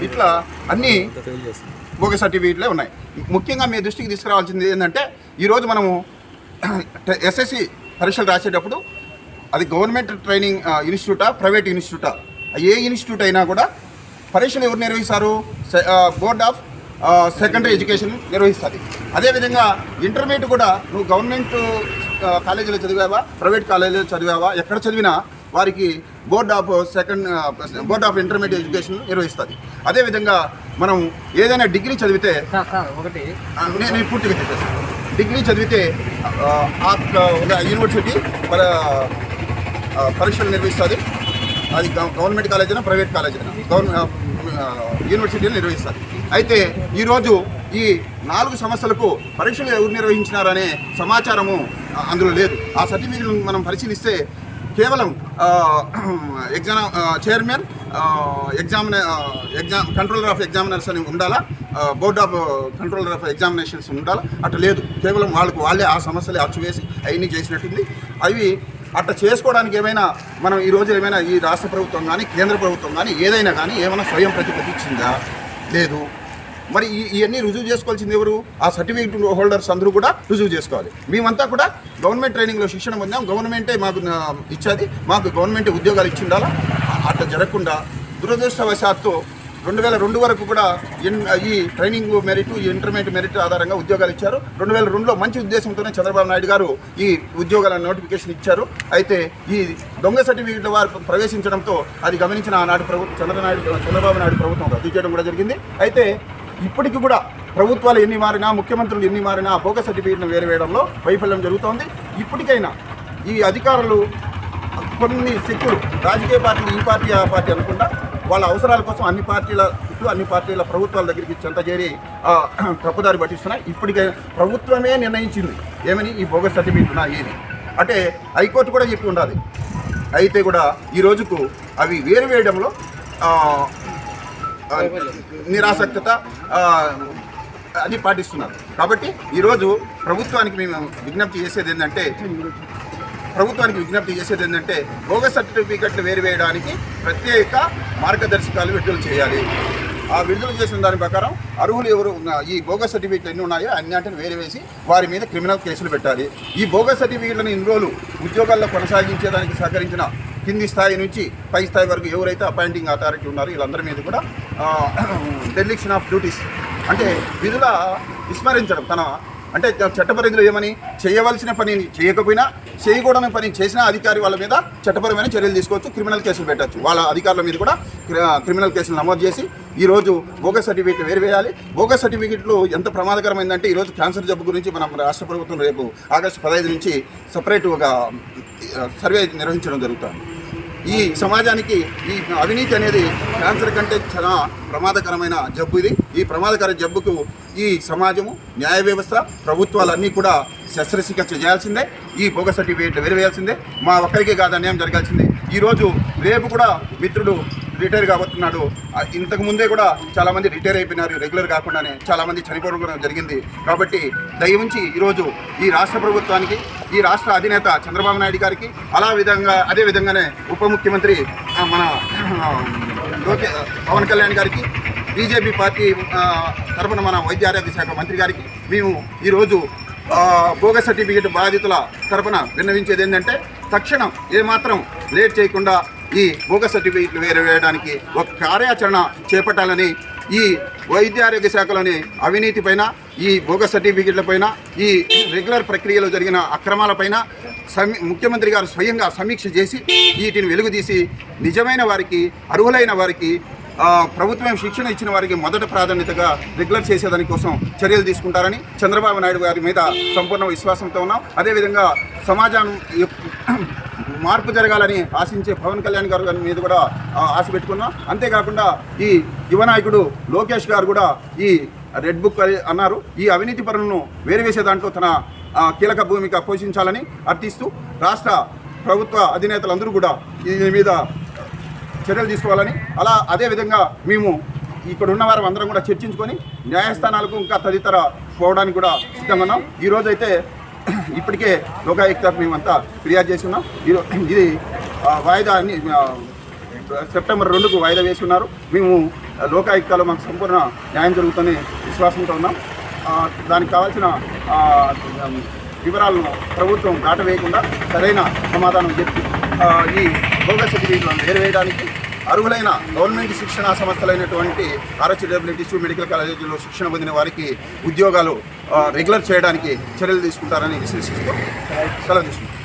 ఇట్లా అన్నీ బోగస్ సర్టిఫికేట్లే ఉన్నాయి. ముఖ్యంగా మీ దృష్టికి తీసుకురావాల్సింది ఏంటంటే ఈరోజు మనము ఎస్ఎస్సి పరీక్షలు రాసేటప్పుడు అది గవర్నమెంట్ ట్రైనింగ్ ఇన్స్టిట్యూటా ప్రైవేట్ ఇన్స్టిట్యూటా ఏ ఇన్స్టిట్యూట్ అయినా కూడా పరీక్షలు ఎవరు నిర్వహిస్తారు? బోర్డ్ ఆఫ్ సెకండరీ ఎడ్యుకేషన్ నిర్వహిస్తుంది. అదేవిధంగా ఇంటర్మీడియట్ కూడా నువ్వు గవర్నమెంట్ కాలేజీలో చదివావా ప్రైవేట్ కాలేజీలో చదివావా ఎక్కడ చదివినా వారికి బోర్డ్ ఆఫ్ ఇంటర్మీడియట్ ఎడ్యుకేషన్ నిర్వహిస్తుంది. అదేవిధంగా మనం ఏదైనా డిగ్రీ చదివితే నేను పూర్తిగా చెప్పేస్తాను. డిగ్రీ చదివితే యూనివర్సిటీ పరీక్షలు నిర్వహిస్తుంది. అది గవర్నమెంట్ కాలేజ్ అయినా ప్రైవేట్ కాలేజ్ అయినా యూనివర్సిటీలు నిర్వహిస్తుంది. అయితే ఈరోజు ఈ 4 సంవత్సరాలకు పరీక్షలు ఎవరు నిర్వహించినారనే సమాచారము అందులో లేదు. ఆ సర్టిఫికెట్ మనం పరిశీలిస్తే కేవలం చైర్మన్ కంట్రోలర్ ఆఫ్ ఎగ్జామినర్స్ అని ఉండాలా, board of controller of examinations ఉండాలా, అట్లా లేదు. కేవలం వాళ్ళే ఆ సమస్యలు అచ్చువేసి అవన్నీ చేసినట్టుంది. అవి అట్లా చేసుకోవడానికి ఏమైనా మనం ఈరోజు ఏమైనా ఈ రాష్ట్ర ప్రభుత్వం కానీ కేంద్ర ప్రభుత్వం కానీ ఏమైనా స్వయం ప్రతిపత్తించిందా? లేదు. మరి ఇవన్నీ రుజువు చేసుకోవాల్సింది ఎవరు? ఆ సర్టిఫికేట్ హోల్డర్స్ అందరూ కూడా రుజువు చేసుకోవాలి. మేమంతా కూడా గవర్నమెంట్ ట్రైనింగ్లో శిక్షణ పొందాం, గవర్నమెంటే మాకు ఇచ్చేది, మాకు గవర్నమెంట్ ఉద్యోగాలు ఇచ్చి ఉండాలా. అట్లా జరగకుండా దురదృష్టవశాత్తు 2002 వరకు కూడా ఈ ట్రైనింగ్ మెరిట్ ఈ ఇంటర్మీడియట్ మెరిట్ ఆధారంగా ఉద్యోగాలు ఇచ్చారు. 2002లో మంచి ఉద్దేశంతోనే చంద్రబాబు నాయుడు గారు ఈ ఉద్యోగాల నోటిఫికేషన్ ఇచ్చారు. అయితే ఈ దొంగ సర్టిఫికేట్ల వారు ప్రవేశించడంతో అది గమనించిన ఆనాటి ప్రభుత్వం చంద్రబాబు నాయుడు ప్రభుత్వం రద్దు చేయడం కూడా జరిగింది. అయితే ఇప్పటికీ కూడా ప్రభుత్వాలు ఎన్ని మారినా ముఖ్యమంత్రులు ఎన్ని మారినా బోగస్ సర్టిఫికేట్ను వేయడంలో వైఫల్యం జరుగుతోంది. ఇప్పటికైనా ఈ అధికారులు కొన్ని శక్తులు రాజకీయ పార్టీలు ఈ పార్టీ ఆ పార్టీ అనుకుండా వాళ్ళ అవసరాల కోసం అన్ని పార్టీల ప్రభుత్వాల దగ్గరికి చెంత చేరి తప్పుదారి పట్టిస్తున్నాయి. ఇప్పటికే ప్రభుత్వమే నిర్ణయించింది ఏమని ఈ బోగస్ సర్టిఫికేట్ ఏది అంటే హైకోర్టు కూడా చెప్పి ఉండాలి. అయితే కూడా ఈ రోజుకు అవి వేయడంలో నిరాసక్తత అది పాటిస్తున్నారు. కాబట్టి ఈరోజు ప్రభుత్వానికి మేము విజ్ఞప్తి చేసేది ఏంటంటే బోగస్ సర్టిఫికెట్లు వేయడానికి ప్రత్యేక మార్గదర్శకాలు విడుదల చేయాలి. ఆ విడుదల చేసిన దాని ప్రకారం అర్హులు ఎవరు ఈ బోగస్ సర్టిఫికెట్లు ఎన్ని ఉన్నాయో అన్నింటిని వేసి వారి మీద క్రిమినల్ కేసులు పెట్టాలి. ఈ బోగస్ సర్టిఫికెట్లను ఇన్ని రోజులు ఉద్యోగాల్లో కొనసాగించేదానికి సహకరించిన కింది స్థాయి నుంచి పై స్థాయి వరకు ఎవరైతే అపాయింటింగ్ అథారిటీ ఉన్నారో వీళ్ళందరి మీద కూడా డెలిక్షన్ ఆఫ్ డ్యూటీస్ అంటే విధుల విస్మరించడం అంటే చట్టపరిధిలో ఏమని చేయవలసిన పనిని చేయకపోయినా చేయకూడని పని చేసిన అధికారి వాళ్ళ మీద చట్టపరమైన చర్యలు తీసుకోవచ్చు, క్రిమినల్ కేసులు పెట్టచ్చు. వాళ్ళ అధికారుల మీద కూడా క్రిమినల్ కేసులు నమోదు చేసి ఈరోజు బోగస్ సర్టిఫికెట్లు వేయాలి. బోగస్ సర్టిఫికెట్లు ఎంత ప్రమాదకరమైందంటే ఈరోజు క్యాన్సర్ జబ్బు గురించి మనం రాష్ట్ర ప్రభుత్వం రేపు ఆగస్టు 15 నుంచి సపరేట్ ఒక సర్వే నిర్వహించడం జరుగుతుంది. ఈ సమాజానికి ఈ అవినీతి అనేది క్యాన్సర్ కంటే చాలా ప్రమాదకరమైన జబ్బు ఇది. ఈ ప్రమాదకర జబ్బుకు ఈ సమాజము, న్యాయ వ్యవస్థ, ప్రభుత్వాలన్నీ కూడా శస్త్రచికిత్స చేయాల్సిందే. ఈ బోగస్ సర్టిఫికేట్ వేయాల్సిందే. మా ఒక్కరికే కాదు అన్యాయం జరగాల్సిందే. ఈరోజు రేపు కూడా మిత్రుడు రిటైర్ కాబోతున్నాడు. ఇంతకుముందే కూడా చాలామంది రిటైర్ అయిపోయినారు, రెగ్యులర్ కాకుండానే చాలామంది చనిపోవడం కూడా జరిగింది. కాబట్టి దయవుంచి ఈరోజు ఈ రాష్ట్ర ప్రభుత్వానికి, ఈ రాష్ట్ర అధినేత చంద్రబాబు నాయుడు గారికి, అదే విధంగానే ఉప ముఖ్యమంత్రి మన పవన్ కళ్యాణ్ గారికి, బీజేపీ పార్టీ తరఫున మన వైద్య ఆరోగ్య శాఖ మంత్రి గారికి మేము ఈరోజు బోగస్ సర్టిఫికేట్ బాధితుల తరఫున విన్నవించేది ఏంటంటే తక్షణం ఏమాత్రం లేట్ చేయకుండా ఈ బోగస్ సర్టిఫికేట్లు వేయడానికి ఒక కార్యాచరణ చేపట్టాలని, ఈ వైద్య ఆరోగ్య శాఖలోని అవినీతి పైన, ఈ బోగస్ సర్టిఫికేట్ల పైన, ఈ రెగ్యులర్ ప్రక్రియలో జరిగిన అక్రమాలపైన ముఖ్యమంత్రి గారు స్వయంగా సమీక్ష చేసి వీటిని వెలుగుతీసి నిజమైన వారికి, అర్హులైన వారికి, ప్రభుత్వం శిక్షణ ఇచ్చిన వారికి మొదట ప్రాధాన్యతగా రెగ్యులర్ చేసేదానికోసం చర్యలు తీసుకుంటారని చంద్రబాబు నాయుడు గారి మీద సంపూర్ణ విశ్వాసంతో ఉన్నాం. అదేవిధంగా సమాజం మార్పు జరగాలని ఆశించే పవన్ కళ్యాణ్ గారి మీద కూడా ఆశ పెట్టుకున్నాం. అంతేకాకుండా ఈ యువ నాయకుడు లోకేష్ గారు కూడా ఈ రెడ్ బుక్ అన్నారు. ఈ అవినీతి పరులను వేరువేసే దాంట్లో తన కీలక భూమిక పోషించాలని అర్థిస్తూ రాష్ట్ర ప్రభుత్వ అధినేతలందరూ కూడా దీని మీద చర్యలు తీసుకోవాలని, అదేవిధంగా మేము ఇక్కడ ఉన్న వారు అందరం కూడా చర్చించుకొని న్యాయస్థానాలకు ఇంకా తదితర పోవడానికి కూడా సిద్ధంగా ఉన్నాం. ఈరోజైతే ఇప్పటికే లోకాయుక్తకు మేమంతా ఫిర్యాదు చేస్తున్నాం. ఇది వాయిదా సెప్టెంబర్ 2కు వాయిదా వేసి ఉన్నారు. మేము లోకాయుక్తాలో మాకు సంపూర్ణ న్యాయం జరుగుతుందని విశ్వాసంతో ఉన్నాం. దానికి కావాల్సిన వివరాలను ప్రభుత్వం దాటవేయకుండా సరైన సమాధానం చెప్పి ఈ బోగస్ సర్టిఫికేట్లను వేయడానికి అర్హులైన గవర్నమెంట్ శిక్షణా సంస్థలైనటువంటి RHWTC మెడికల్ కాలేజీలో శిక్షణ పొందిన వారికి ఉద్యోగాలు రెగ్యులర్ చేయడానికి చర్యలు తీసుకుంటారని విశ్వసిస్తూ సెలవు తీసుకుంటాం.